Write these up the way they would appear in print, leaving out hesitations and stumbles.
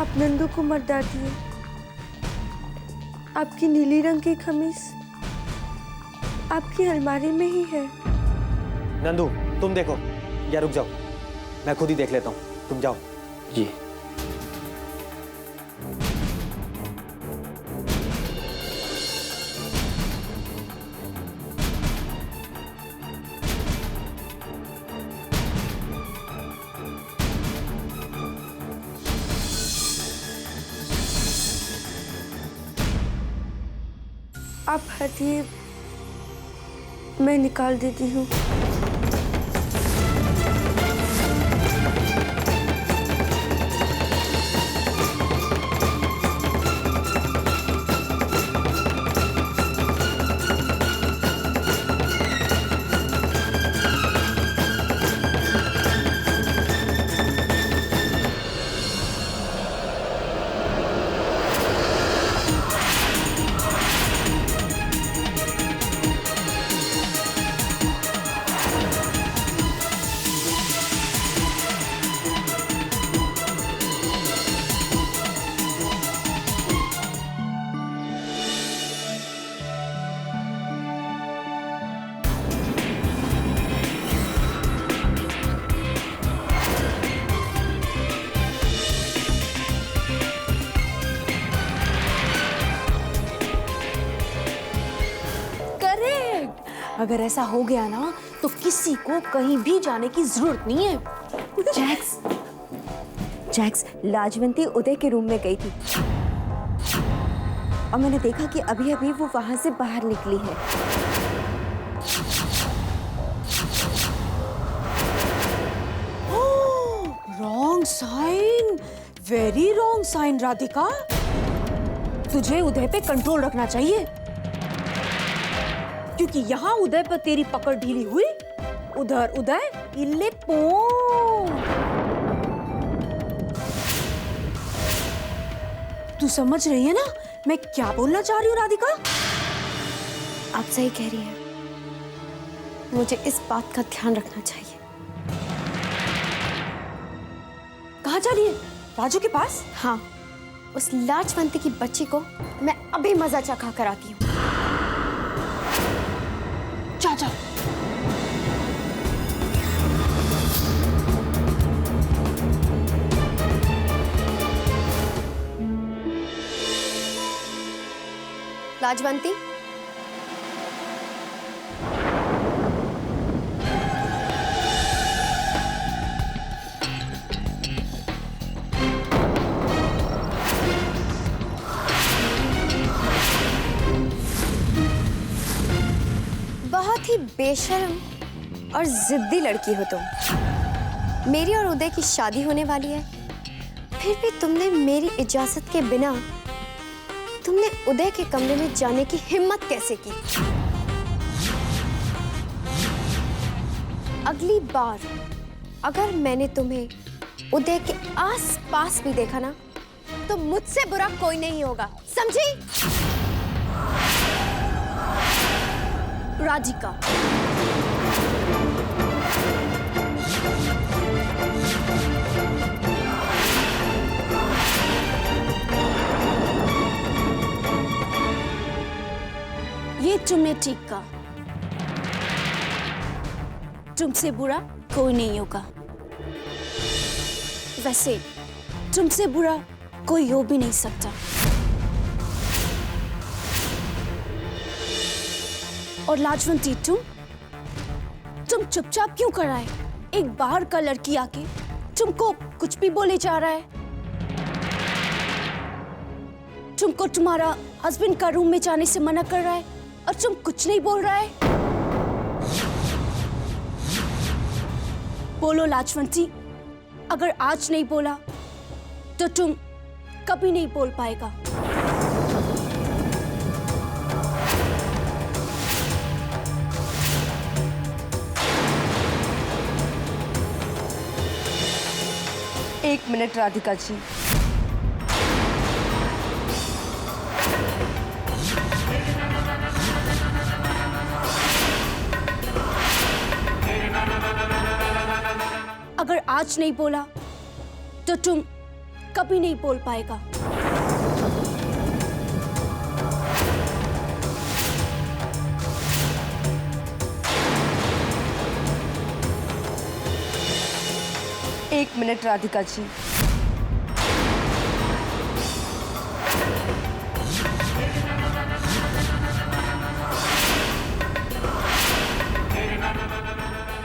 आप नंदू को मत डांटिए। आपकी नीली रंग की कमीज आपकी अलमारी में ही है। नंदू तुम देखो या रुक जाओ, मैं खुद ही देख लेता हूँ, तुम जाओ। जी। आप हटिए, मैं निकाल देती हूँ। अगर ऐसा हो गया ना तो किसी को कहीं भी जाने की जरूरत नहीं है। जैक्स, लाजवंती उदय के रूम में गई थी और मैंने देखा कि अभी अभी वो वहां से बाहर निकली है। Wrong sign, very wrong sign Radhika. तुझे उदय पे कंट्रोल रखना चाहिए, क्योंकि यहाँ उदय पर तेरी पकड़ ढीली हुई, उधर उदय इल्ले पो। तू समझ रही है ना मैं क्या बोलना चाह रही हूँ राधिका? आप सही कह रही हैं, मुझे इस बात का ध्यान रखना चाहिए। कहाँ जा रही है? राजू के पास? हाँ, उस लाजवंती की बच्ची को मैं अभी मजा चखा कर आती हूँ। जा जा। लाजवंती, बहुत ही बेशर्म और जिद्दी लड़की हो तुम। मेरी और उदय की शादी होने वाली है, फिर भी तुमने मेरी इजाजत के बिना तुमने उदय के कमरे में जाने की हिम्मत कैसे की? अगली बार अगर मैंने तुम्हें उदय के आस-पास भी देखा ना, तो मुझसे बुरा कोई नहीं होगा, समझी? राधिका, ये तुमने ठीक कहा, तुमसे बुरा कोई नहीं होगा। वैसे तुमसे बुरा कोई हो भी नहीं सकता। और लाजवंती, तुम चुपचाप क्यों कर रहा है? एक बाहर का लड़की आके तुमको कुछ भी बोले जा रहा है। तुमको तुम्हारा हस्बैंड का रूम में जाने से मना कर रहा है और तुम कुछ नहीं बोल रहा है। बोलो लाजवंती, अगर आज नहीं बोला तो तुम कभी नहीं बोल पाएगा। एक मिनट राधिका जी, अगर आज नहीं बोला तो तुम कभी नहीं बोल पाएगा। एक मिनट राधिका जी।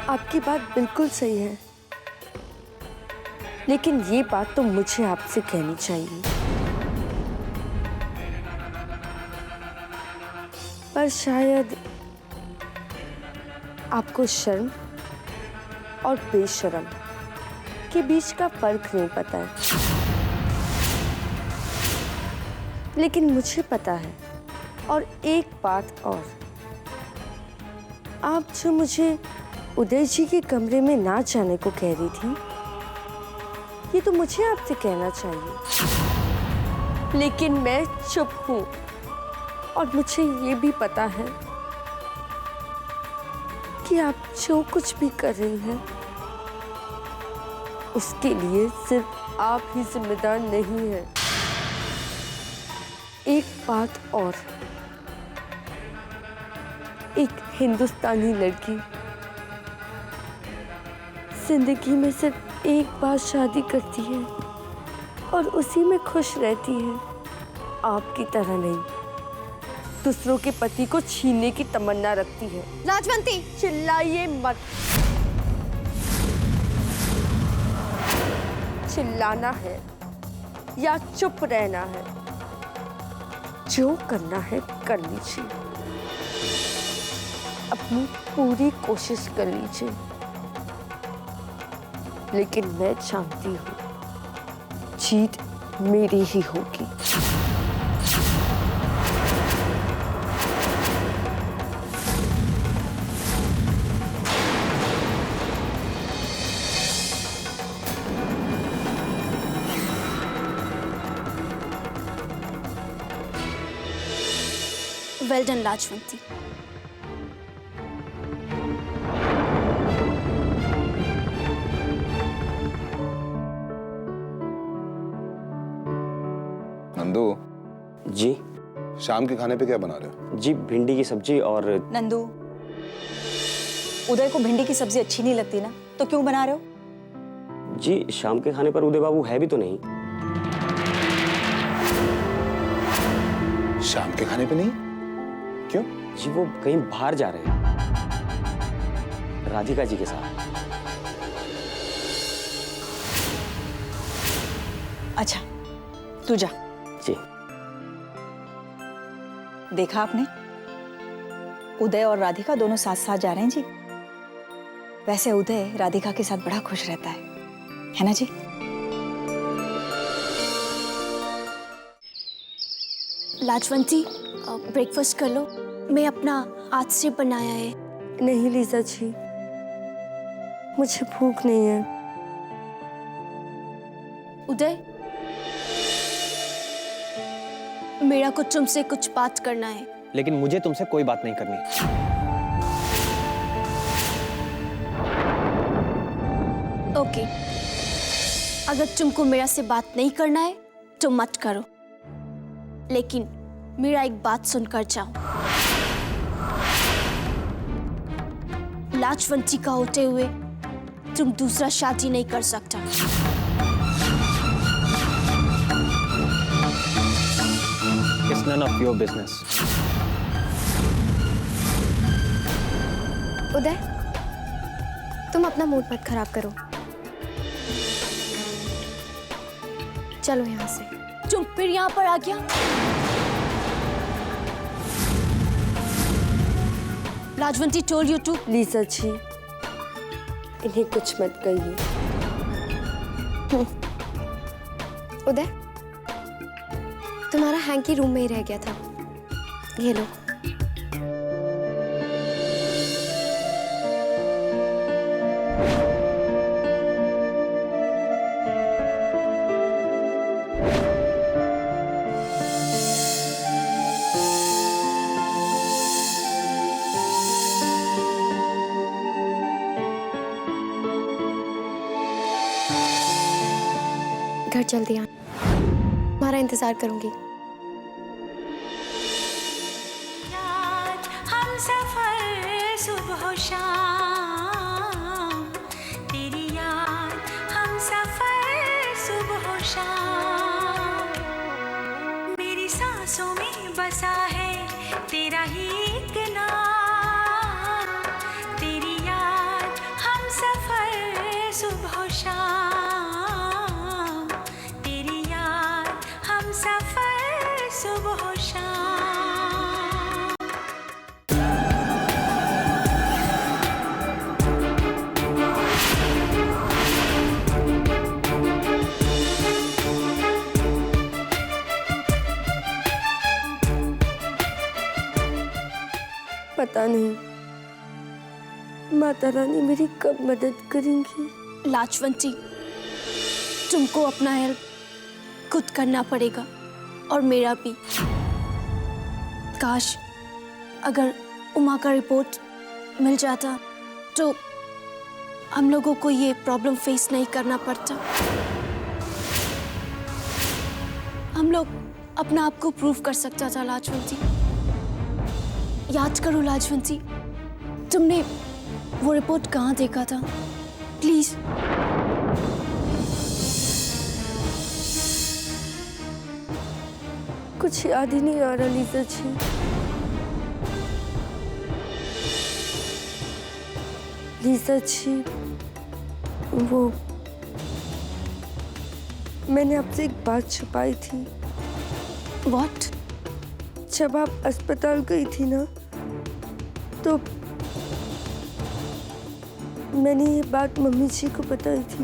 आपकी बात बिल्कुल सही है, लेकिन ये बात तो मुझे आपसे कहनी चाहिए। पर शायद आपको शर्म और बेशर्म के बीच का फर्क नहीं पता है, लेकिन मुझे पता है। और एक बात और, आप जो मुझे उदय जी के कमरे में ना जाने को कह रही थी, ये तो मुझे आपसे कहना चाहिए, लेकिन मैं चुप हूं। और मुझे ये भी पता है कि आप जो कुछ भी कर रही हैं, उसके लिए सिर्फ आप ही जिम्मेदार नहीं हैं। एक बात और, एक हिंदुस्तानी लड़की जिंदगी में सिर्फ एक बार शादी करती है और उसी में खुश रहती है। आपकी तरह नहीं, दूसरों के पति को छीनने की तमन्ना रखती है। राजवंती, चिल्लाइए मत। चिल्लाना है या चुप रहना है, जो करना है कर लीजिए। अपनी पूरी कोशिश कर लीजिए, लेकिन मैं जानती हूँ जीत मेरी ही होगी। वेल डन लाजवंती। नंदू जी शाम के खाने पे क्या बना रहे हो? जी भिंडी की सब्जी और नंदू, उदय को भिंडी की सब्जी अच्छी नहीं लगती ना, तो क्यों बना रहे हो? जी शाम के खाने पर उदय बाबू है भी तो नहीं। शाम के खाने पे नहीं? क्यों? जी वो कहीं बाहर जा रहे हैं, राधिका जी के साथ। अच्छा तू जा। जी देखा आपने, उदय और राधिका दोनों साथ साथ जा रहे हैं जी। वैसे उदय राधिका के साथ बड़ा खुश रहता है ना जी? लाजवंती, ब्रेकफास्ट कर लो। मैं अपना हाथ से बनाया है। नहीं लीजा जी, मुझे भूख नहीं है। उदय, मेरा को तुमसे कुछ बात करना है। लेकिन मुझे तुमसे कोई बात नहीं करनी। ओके, अगर तुमको मेरा से बात नहीं करना है तो मत करो, लेकिन मेरा एक बात सुनकर जाओ। लाजवंती का होते हुए तुम दूसरा शादी नहीं कर सकता। It's none of your business. उदय, तुम अपना मूड मत खराब करो। चलो यहाँ से। तुम फिर यहाँ पर आ गया? लाजवंती told you to। लीजा जी, इन्हें कुछ मत कहिए। उदय, तुम्हारा हैंकी रूम में ही रह गया था, ये लो। घर जल्दी आ। तुम्हारा इंतजार करूंगी। हम सफर सुबह शाम, तेरी याद हम सफर सुबह शाम, मेरी सांसों में बसा है तेरा ही एक नाम, तेरी याद हम सफर सुबह शाम, तेरी याद हम सफर सुबह शाम। पता नहीं माता रानी मेरी कब मदद करेंगी। लाजवंती, तुमको अपना हेल्प खुद करना पड़ेगा और मेरा भी। काश अगर उमा का रिपोर्ट मिल जाता तो हम लोगों को ये प्रॉब्लम फेस नहीं करना पड़ता। हम लोग अपना आप को प्रूव कर सकता था। लाजवंती, याद करो लाजवंती, तुमने वो रिपोर्ट कहाँ देखा था? प्लीज। कुछ याद ही नहीं आ रहा लीजा जी। लीजा जी, वो मैंने आपसे एक बात छुपाई थी। व्हाट? जब आप अस्पताल गई थी ना, तो मैंने ये बात मम्मी जी को बताई थी।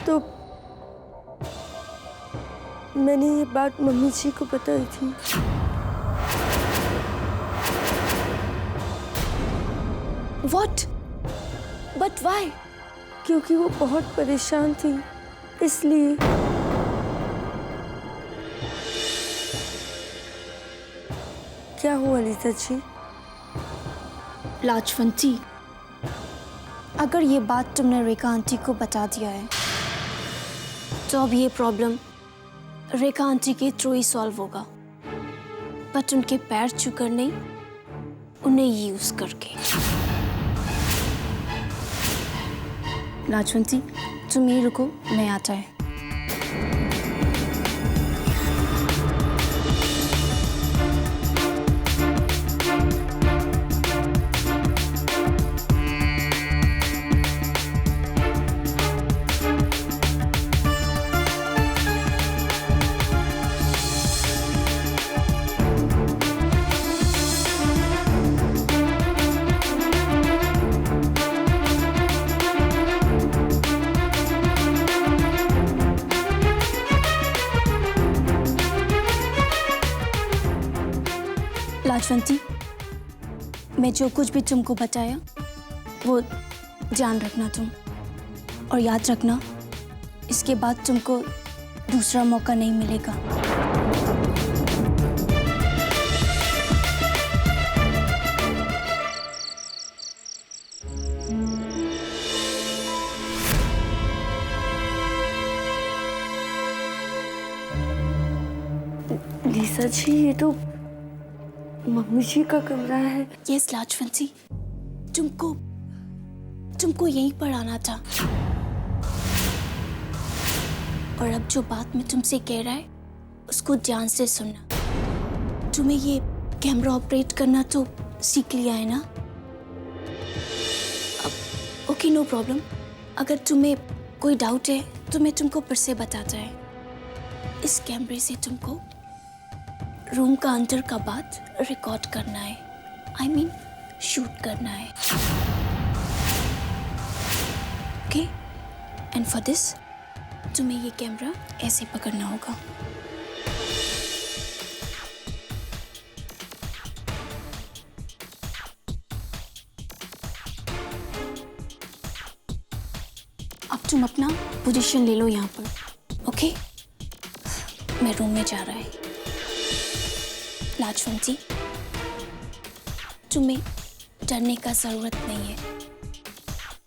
तो मैंने ये बात मम्मी जी को बताई थी। What? But why? क्योंकि वो बहुत परेशान थी, इसलिए। क्या हुआ लीजा जी? लाजवंती, अगर ये बात तुमने रेखा आंटी को बता दिया है तो अब ये प्रॉब्लम रेखा आंटी के थ्रू ही सॉल्व होगा, बट उनके पैर छूकर नहीं, उन्हें यूज करके। लाजवंती, तुम यहीं रुको, मैं आता है। लाजवंती, मैं जो कुछ भी तुमको बताया वो ध्यान रखना तुम, और याद रखना इसके बाद तुमको दूसरा मौका नहीं मिलेगा। लीजा जी, ये तो मम्मी जी का कमरा है। यस लाजवंती, तुमको यहीं पर आना था। और अब जो बात मैं तुमसे कह रहा है उसको ध्यान से सुनना। तुम्हें ये कैमरा ऑपरेट करना तो सीख लिया है ना? Okay, no problem. अगर तुम्हें कोई डाउट है तो मैं तुमको फिर से बताता है। इस कैमरे से तुमको रूम का अंदर का बात रिकॉर्ड करना है, आई मीन शूट करना है। ओके, एंड फॉर दिस तुम्हें ये कैमरा ऐसे पकड़ना होगा। अब तुम अपना पोजीशन ले लो यहाँ पर। ओके, मैं रूम में जा रहा है। लाजवंती, तुम्हें डरने का जरूरत नहीं है।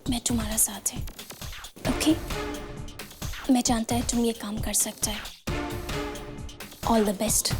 मैं तुम्हारा साथ है। ओके? मैं जानता है तुम ये काम कर सकता है। All the best.